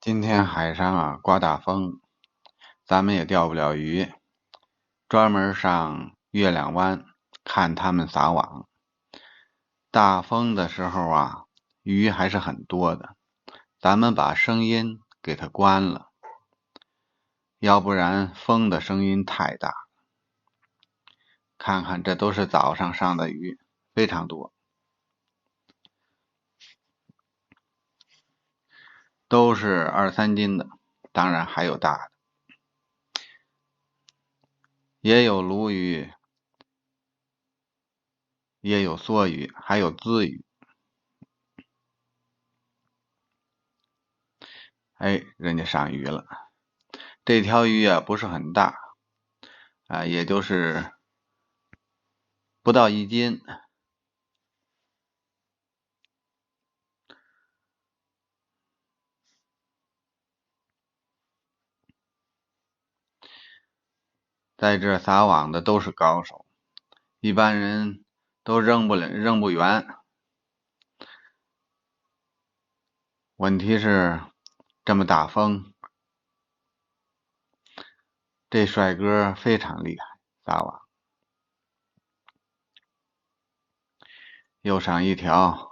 今天海上刮大风，咱们也钓不了鱼，专门上月亮湾看他们撒网。大风的时候鱼还是很多的，咱们把声音给它关了，要不然风的声音太大。看看这都是早上上的鱼，非常多，都是2、3斤的，当然还有大的，也有鲈鱼，也有梭鱼，还有鲻鱼。哎，人家上鱼了。这条鱼不是很大，也就是不到1斤。在这撒网的都是高手，一般人都扔不远。问题是这么大风，这帅哥非常厉害，撒网又上一条，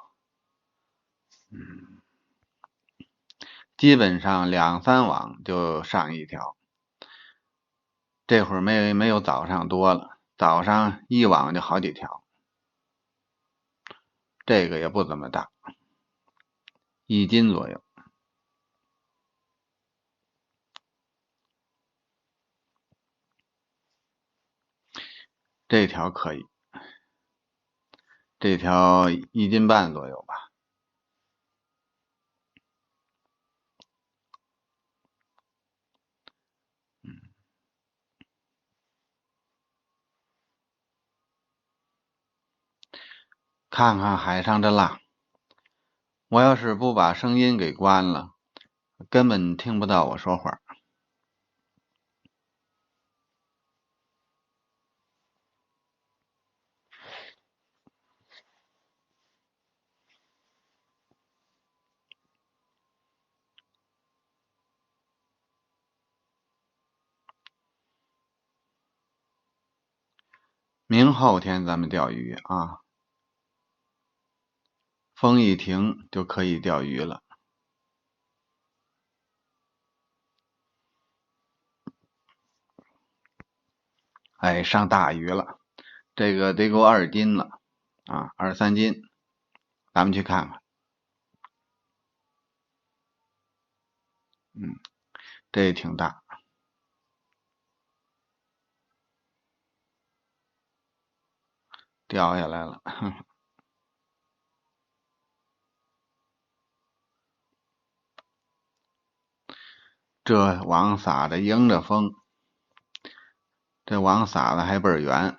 基本上2、3网就上一条。这会儿没有早上多了，早上一网就好几条。这个也不怎么大，1斤左右。这条可以，这条1斤半左右吧。看看海上的浪，我要是不把声音给关了，根本听不到我说话。明后天咱们钓鱼啊，风一停就可以钓鱼了。哎，上大鱼了，这个得够2斤了2、3斤，咱们去看看。这挺大，掉下来了。这网撒的迎着风，这网撒的还倍儿远。